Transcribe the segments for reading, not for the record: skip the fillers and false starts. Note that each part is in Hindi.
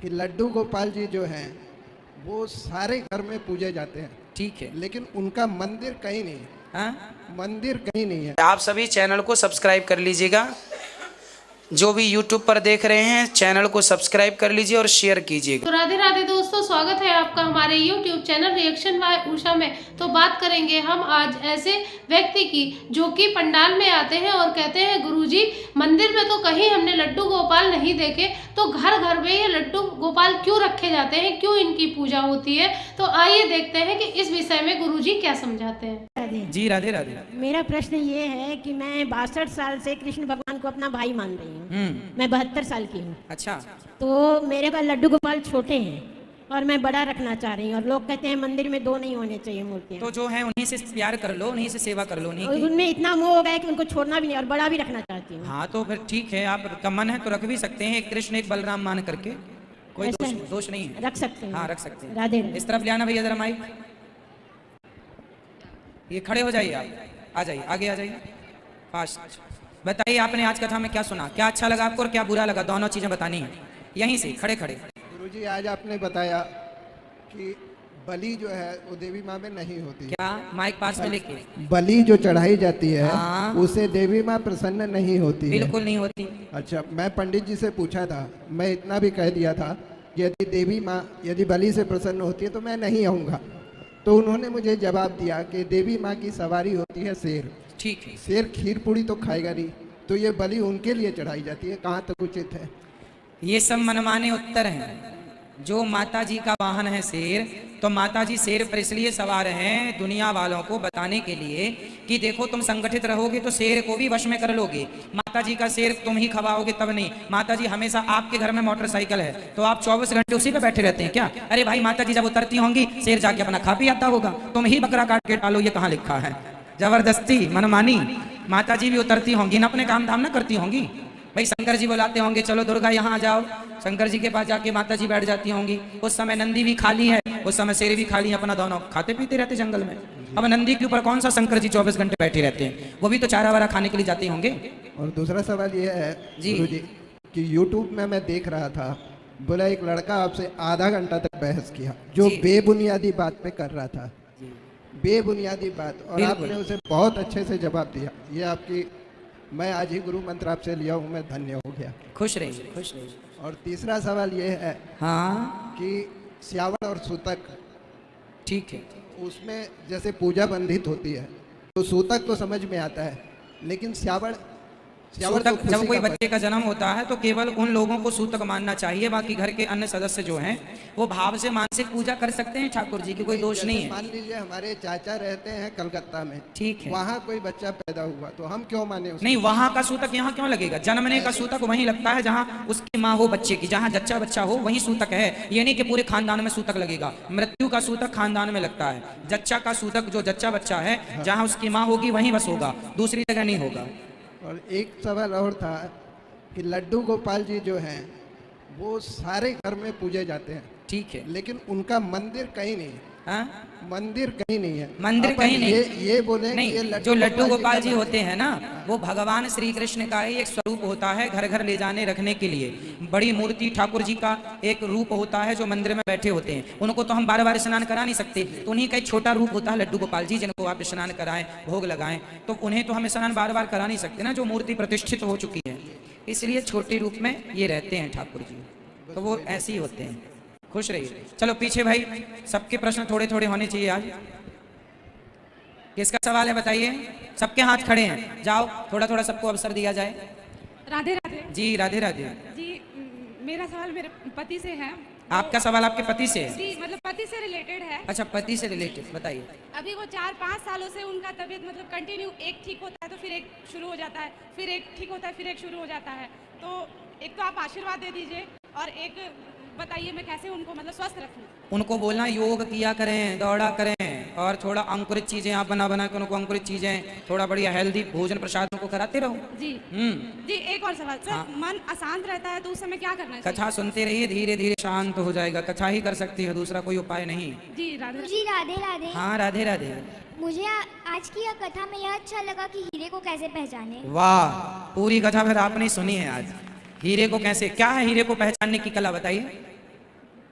कि लड्डू गोपाल जी जो हैं वो सारे घर में पूजे जाते हैं, ठीक है, लेकिन उनका मंदिर कहीं नहीं है। हाँ? मंदिर कहीं नहीं है। आप सभी चैनल को सब्सक्राइब कर लीजिएगा। जो भी YouTube पर देख रहे हैं चैनल को सब्सक्राइब कर लीजिए और शेयर कीजिएगा। तो राधे राधे दोस्तों, स्वागत है आपका हमारे YouTube channel reaction by Usha में। तो बात करेंगे हम आज ऐसे व्यक्ति की जो कि पंडाल में आते हैं और कहते हैं गुरुजी मंदिर में तो कहीं हमने लड्डू गोपाल नहीं देखे, तो घर घर में ये लड्डू गोपाल क्यों रखे जाते हैं, क्यों इनकी पूजा होती है। तो आइए देखते हैं कि इस विषय में गुरुजी क्या समझाते हैं। जी राधे राधे। मेरा प्रश्न ये है कि मैं 62 साल से कृष्ण भगवान को अपना भाई मान रही हूँ। मैं 72 साल की हूँ। अच्छा, तो मेरे पास लड्डू गोपाल छोटे हैं और मैं बड़ा रखना चाह रही हूँ, और लोग कहते हैं मंदिर में 2 नहीं होने चाहिए मूर्तियाँ। तो जो है उन्हीं से प्यार कर लो, उन्हीं से सेवा कर लो, उन्हीं और की। उनमें इतना मोह हो गया कि उनको छोड़ना भी नहीं, और बड़ा भी रखना चाहती हूँ। हाँ तो फिर ठीक है, आपका मन है तो रख भी सकते हैं, एक कृष्ण एक बलराम मान करके, कोई ऐसा दोष नहीं है। रख सकते हैं। हाँ रख सकते हैं। राधे राधे। इस तरफ ले आना भैया जरा माइक। ये खड़े हो जाइए, आप आ जाइए, आगे आ जाइए फास्ट। बताइए आपने आज कथा में क्या सुना, क्या अच्छा लगा आपको और क्या बुरा लगा, दोनों चीजें बतानी है यहीं से खड़े खड़े। गुरुजी आज आपने बताया कि बलि जो है वो देवी माँ में नहीं होती है। क्या माइक पास में लेके? बलि जो चढ़ाई जाती है हाँ। उसे देवी माँ प्रसन्न नहीं होती है। बिल्कुल नहीं होती। अच्छा, मैं पंडित जी से पूछा था, मैं इतना भी कह दिया था यदि देवी माँ यदि बलि से प्रसन्न होती है तो मैं नहीं आऊँगा। तो उन्होंने मुझे जवाब दिया कि देवी माँ की सवारी होती है शेर। ठीक है। शेर खीर पूड़ी तो खाएगा नहीं, तो ये बलि उनके लिए चढ़ाई जाती है, कहाँ तक उचित है? ये सब मनमाने उत्तर हैं। जो माता जी का वाहन है शेर, तो माता जी शेर पर इसलिए सवार हैं दुनिया वालों को बताने के लिए कि देखो तुम संगठित रहोगे तो शेर को भी वश में कर लोगे। माता जी का शेर तुम ही खवाओगे तब नहीं। माता जी हमेशा आपके घर में मोटरसाइकिल है तो आप 24 घंटे उसी पे बैठे रहते हैं क्या? अरे भाई माता जी जब उतरती होंगी शेर जाके अपना खा पी आता होगा, तुम ही बकरा काट के डालो, ये कहाँ लिखा है? जबरदस्ती मनमानी। माता जी भी उतरती होंगी ना, अपने काम धाम ना करती होंगी। भाई शंकर जी बुलाते होंगे, चलो दुर्गा यहाँ आ जाओ, शंकर जी के पास जाके माता जी बैठ जाती होंगी। उस समय नंदी भी खाली है, उस समय शेर भी खाली है, अपना दोनों खाते पीते रहते जंगल में। अब नंदी के ऊपर कौन सा शंकर जी 24 घंटे बैठे रहते हैं? वो भी तो चारा वारा खाने के लिए जाते होंगे। और दूसरा सवाल ये है गुरुजी कि यूट्यूब में मैं देख रहा था, बोला एक लड़का आपसे आधा घंटा तक बहस किया जो बेबुनियादी बात पे कर रहा था, बेबुनियादी बात, और आपने उसे बहुत अच्छे से जवाब दिया। ये आपकी, मैं आज ही गुरु मंत्र आपसे लिया हूँ, मैं धन्य हो गया। खुश रहिए, खुश रहिए। और तीसरा सवाल ये है हाँ कि स्यावड़ और सूतक, ठीक है, उसमें जैसे पूजा बंधित होती है तो सूतक तो समझ में आता है, लेकिन स्यावड़ सूतक तो जब कोई बच्चे का जन्म होता है तो केवल उन लोगों को सूतक मानना चाहिए, बाकी घर के अन्य सदस्य जो हैं वो भाव से मानसिक पूजा कर सकते हैं ठाकुर जी की, कोई दोष नहीं है। मान लीजिए हमारे चाचा रहते हैं कलकत्ता में, ठीक है, वहाँ कोई बच्चा पैदा हुआ तो हम क्यों माने उसको? नहीं, वहाँ का सूतक यहाँ क्यों लगेगा? जन्मने का सूतक वहीं लगता है जहाँ उसकी माँ हो बच्चे की, जहाँ जच्चा बच्चा हो वहीं सूतक है। ये नहीं कि पूरे खानदान में सूतक लगेगा। मृत्यु का सूतक खानदान में लगता है, जच्चा का सूतक जो जच्चा बच्चा है जहाँ उसकी माँ होगी वहीं बस होगा, दूसरी जगह नहीं होगा। और एक सवाल और था कि लड्डू गोपाल जी जो हैं वो सारे घर में पूजे जाते हैं, ठीक है, लेकिन उनका मंदिर कहीं नहीं है। हाँ? मंदिर कहीं नहीं है। मंदिर कहीं नहीं, ये बोले नहीं, ये जो लड्डू गोपाल जी होते हैं ना वो भगवान श्री कृष्ण का ही एक स्वरूप होता है, घर घर ले जाने रखने के लिए। बड़ी मूर्ति ठाकुर जी का एक रूप होता है जो मंदिर में बैठे होते हैं, उनको तो हम बार बार स्नान करा नहीं सकते, तो उन्हीं का एक छोटा रूप होता है लड्डू गोपाल जी, जिनको आप स्नान कराएं, भोग लगाएं, तो उन्हें तो हम स्नान बार बार करा नहीं सकते ना, जो मूर्ति प्रतिष्ठित हो चुकी है, इसलिए छोटे रूप में ये रहते हैं ठाकुर जी, तो वो ऐसे ही होते हैं। खुश रहिए। चलो पीछे भाई, सबके प्रश्न थोड़े थोड़े होने चाहिए आज। किसका सवाल है बताइए? सबके हाथ खड़े हैं, जाओ थोड़ा थोड़ा सबको अवसर दिया जाए। राधे राधे जी राधे राधे जी। मेरा सवाल मेरे पति से है। आपका सवाल आपके पति से है? जी, मतलब पति से रिलेटेड है। अच्छा, पति से रिलेटेड, बताइए। अभी वो 4-5 सालों से उनका तबीयत मतलब कंटिन्यू, एक ठीक होता है तो फिर एक शुरू हो जाता है, फिर एक ठीक होता है फिर एक शुरू हो जाता है। तो एक तो आप आशीर्वाद दे दीजिए, और एक बताइए मैं कैसे उनको मतलब स्वस्थ रखूं। उनको बोलना योग किया करें, दौड़ा करें, और थोड़ा अंकुरित चीजें आप बना बना के उनको अंकुरित चीजें, थोड़ा बढ़िया हेल्दी भोजन प्रसाद उनको कराते रहो। जी जी। एक और सवाल सर, हाँ। मन अशांत रहता है तो उस समय क्या करना चाहिए? कथा सुनते रहिए, धीरे धीरे शांत हो जाएगा। कथा ही कर सकती है, दूसरा कोई उपाय नहीं। जी राधे जी। राधे राधे। हाँ राधे राधे। मुझे आज की यह कथा में यह अच्छा लगा कि हीरे को कैसे पहचाने। वाह, पूरी कथा फिर आपने सुनी है आज। हीरे को कैसे, क्या है हीरे को पहचानने की कला बताइए।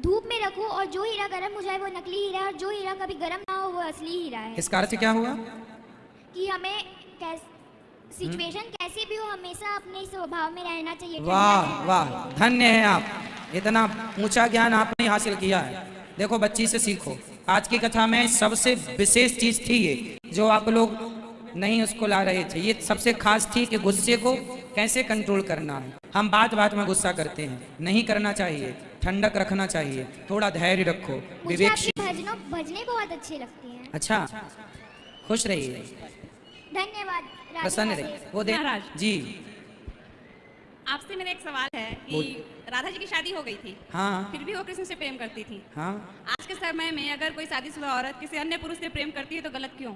धूप में रखूं और जो हीरा गर्म हो जाए वो नकली हीरा है और जो हीरा कभी गर्म ना हो वो असली हीरा है। इसका अर्थ क्या हुआ? कि हमें सिचुएशन कैसी भी हो हमेशा अपने स्वभाव में रहना चाहिए। वाह वाह, धन्य है आप, इतना ऊंचा ज्ञान आपने हासिल किया है। देखो बच्ची से सीखो। आज की कथा में सबसे विशेष चीज थी ये, जो आप लोग नहीं उसको ला रहे थे। ये सबसे खास थी कि गुस्से को कैसे कंट्रोल करना है। हम बात बात में गुस्सा करते हैं, नहीं करना चाहिए, ठंडक रखना चाहिए, थोड़ा धैर्य रखो, मुझे विवेक। आपकी भजनें बहुत अच्छी लगती हैं। अच्छा, खुश रहिए, धन्यवाद। राधे प्रसन्न राधे। रहिए। वो दे महाराज। जी आपसे मेरा एक सवाल है कि राधा जी की शादी हो गई थी, हाँ फिर भी वो कृष्ण से प्रेम करती थी। हाँ। आज के समय में अगर कोई शादीशुदा औरत किसी अन्य पुरुष से प्रेम करती है तो गलत क्यों?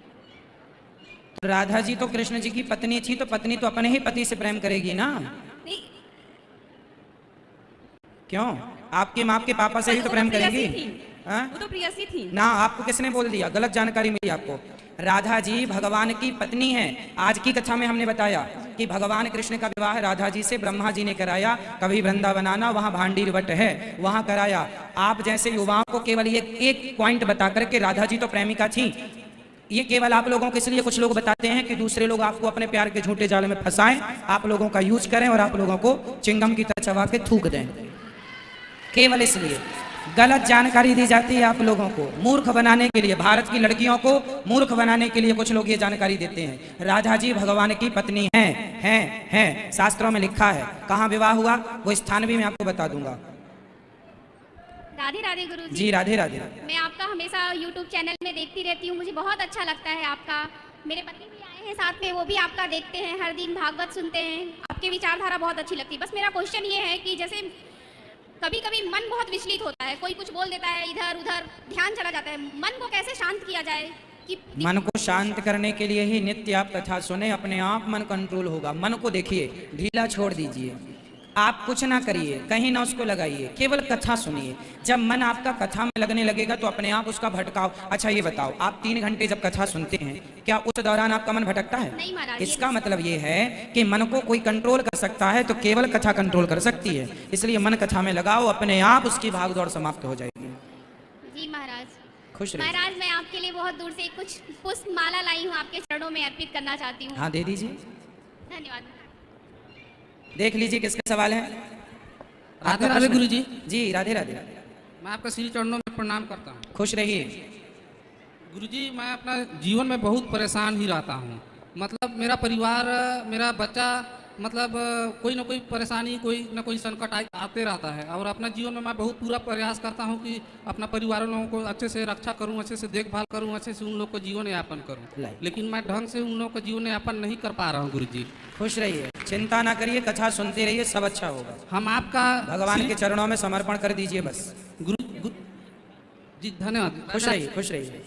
तो राधा जी तो कृष्ण जी की पत्नी थी, तो पत्नी तो अपने ही पति से प्रेम करेगी ना। नहीं, क्यों? आपके माँ के पापा से ही तो प्रेम करेगी। हाँ? वो तो प्रियसी थी ना, आपको किसने बोल दिया? गलत जानकारी मिली आपको। राधा जी भगवान की पत्नी है। आज की कथा में हमने बताया कि भगवान कृष्ण का विवाह राधा जी से ब्रह्मा जी ने कराया। कभी वृंदावन आना, वहाँ भांडीर वट है, वहाँ कराया। आप जैसे युवाओं को केवल ये एक पॉइंट बता करके राधा जी तो प्रेमिका थी, ये केवल आप लोगों को इसलिए कुछ लोग बताते हैं कि दूसरे लोग आपको अपने प्यार के झूठे जाल में फंसाएं, आप लोगों का यूज करें और आप लोगों को चिंगम की तरह चबा के थूक दें। केवल इसलिए गलत जानकारी दी जाती है आप लोगों को मूर्ख बनाने के लिए। भारत की लड़कियों को मूर्ख बनाने के लिए कुछ लोग ये जानकारी देते हैं। राधा जी भगवान की पत्नी हैं। शास्त्रों में लिखा है। कहाँ विवाह हुआ वो स्थान भी मैं आपको बता दूंगा। राधे राधे गुरुजी। जी राधे राधे। मैं आपका हमेशा YouTube चैनल में देखती रहती हूँ, मुझे बहुत अच्छा लगता है आपका। मेरे पति भी आए हैं साथ में, वो भी आपका देखते हैं, हर दिन भागवत सुनते हैं। आपकी विचारधारा बहुत अच्छी लगती है। बस मेरा क्वेश्चन ये है कि जैसे कभी कभी मन बहुत विचलित होता है, कोई कुछ बोल देता है, इधर उधर ध्यान चला जाता है, मन को कैसे शांत किया जाए? कि मन को शांत करने के लिए ही नित्य आप कथा सुने, अपने आप मन कंट्रोल होगा। मन को देखिए, ढीला छोड़ दीजिए, आप कुछ ना करिए, कहीं ना उसको लगाइए, केवल कथा सुनिए। जब मन आपका कथा में लगने लगेगा तो अपने आप उसका भटकाव। अच्छा ये बताओ, आप 3 घंटे जब कथा सुनते हैं, क्या उस दौरान आपका मन भटकता है? नहीं महाराज। इसका मतलब ये है कि मन को कोई कंट्रोल कर सकता है तो केवल कथा कंट्रोल कर सकती है। इसलिए मन कथा में लगाओ, अपने आप उसकी भागदौड़ समाप्त हो जाएगी। जी महाराज। खुश रहिए। महाराज मैं आपके लिए बहुत दूर से कुछ पुष्प माला लाई हूँ, आपके चरणों में अर्पित करना चाहती हूँ। हाँ दे दीजिए। धन्यवाद। देख लीजिए किसका सवाल है। राधे राधे गुरु जी। जी राधे राधे। मैं आपका श्री चरणों में प्रणाम करता हूँ। खुश रहिए। गुरु जी, मैं अपना जीवन में बहुत परेशान ही रहता हूँ। मतलब मेरा परिवार, मेरा बच्चा, मतलब कोई ना कोई परेशानी, कोई ना कोई संकट आते रहता है। और अपना जीवन में मैं बहुत पूरा प्रयास करता हूँ कि अपना परिवार लोगों को अच्छे से रक्षा करूँ, अच्छे से देखभाल करूँ, अच्छे से उन लोग को जीवन यापन करूँ, लेकिन मैं ढंग से उन लोग को जीवन यापन नहीं कर पा रहा हूँ। गुरु जी खुश रहिए, चिंता ना करिए, कथा सुनते रहिए, सब अच्छा होगा। हम आपका भगवान के चरणों में समर्पण कर दीजिए बस। गुरु जी धन्यवाद। खुश रहिए, खुश रहिए।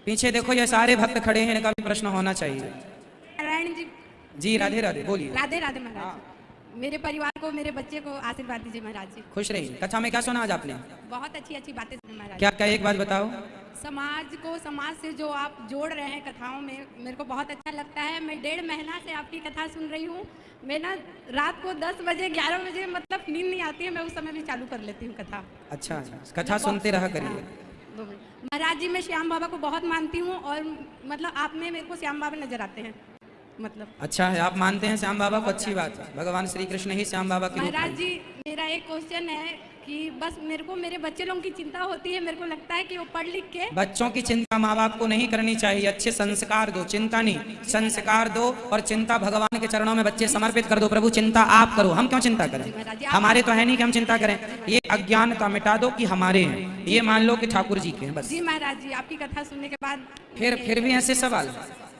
पीछे देखो, ये सारे भक्त खड़े हैं, इनका भी प्रश्न होना चाहिए। नारायण जी। जी राधे राधे, बोलिए। राधे राधे महाराज। मेरे परिवार को, मेरे बच्चे को आशीर्वाद दीजिए महाराज जी। खुश रहिए। कथा में क्या सुना आज आपने? बहुत अच्छी अच्छी बातें सुनी महाराज। क्या क्या, एक बात बताओ। समाज को, समाज से जो आप जोड़ रहे हैं कथाओं में, मेरे को बहुत अच्छा लगता है। मैं 1.5 महीना से आपकी कथा सुन रही हूँ। मैं ना रात को 10 बजे 11 बजे मतलब नींद नहीं आती है, मैं उस समय भी चालू कर लेती हूँ कथा। अच्छा, कथा सुनते रहा करिए। महाराज जी मैं श्याम बाबा को बहुत मानती हूँ और मतलब आप में मेरे को श्याम बाबा नजर आते हैं। मतलब अच्छा है, आप मानते हैं श्याम बाबा को, अच्छी बात है। भगवान श्री कृष्ण ही श्याम बाबा के रूप महाराज हैं। जी मेरा एक क्वेश्चन है कि बस मेरे को मेरे बच्चे लोगों की चिंता होती है। मेरे को लगता है कि वो पढ़ लिख के, बच्चों की चिंता माँ बाप को नहीं करनी चाहिए। अच्छे संस्कार दो, चिंता नहीं, संस्कार दो। और चिंता भगवान के चरणों में बच्चे समर्पित कर दो। प्रभु चिंता आप करो, हम क्यों चिंता करें? हमारे तो है नहीं कि हम चिंता करें। ये अज्ञानता मिटा दो कि हमारे हैं, ये मान लो कि ठाकुर जी के हैं बस। जी महाराज जी आपकी कथा सुनने के बाद फिर भी ऐसे सवाल?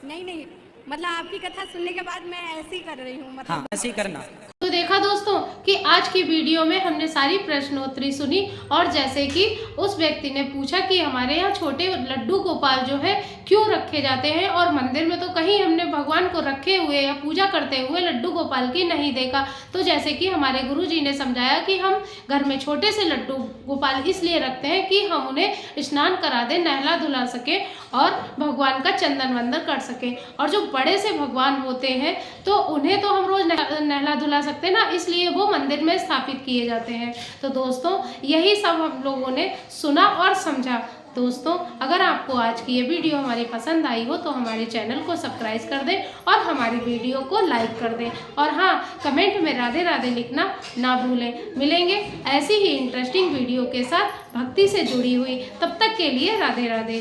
नहीं मतलब आपकी कथा सुनने के बाद मैं ऐसे ही कर रही हूँ। मतलब हाँ ऐसे ही करना। तो देखा दोस्तों कि आज की वीडियो में हमने सारी प्रश्नोत्तरी सुनी और जैसे कि उस व्यक्ति ने पूछा कि हमारे यहाँ छोटे लड्डू गोपाल जो है क्यों रखे जाते हैं, और मंदिर में तो कहीं हमने भगवान को रखे हुए या पूजा करते हुए लड्डू गोपाल की नहीं देखा। तो जैसे कि हमारे गुरुजी ने समझाया कि हम घर में छोटे से लड्डू गोपाल इसलिए रखते हैं कि हम उन्हें स्नान करा दें, नहला धुला सके और भगवान का चंदन वंदन कर सके। और जो बड़े से भगवान होते हैं तो उन्हें तो हम रोज नहला धुला सकते सकते ना, इसलिए वो मंदिर में स्थापित किए जाते हैं। तो दोस्तों यही सब हम लोगों ने सुना और समझा। दोस्तों अगर आपको आज की ये वीडियो हमारी पसंद आई हो तो हमारे चैनल को सब्सक्राइब कर दें और हमारी वीडियो को लाइक कर दें, और हाँ, कमेंट में राधे राधे लिखना ना भूलें। मिलेंगे ऐसी ही इंटरेस्टिंग वीडियो के साथ भक्ति से जुड़ी हुई, तब तक के लिए राधे राधे।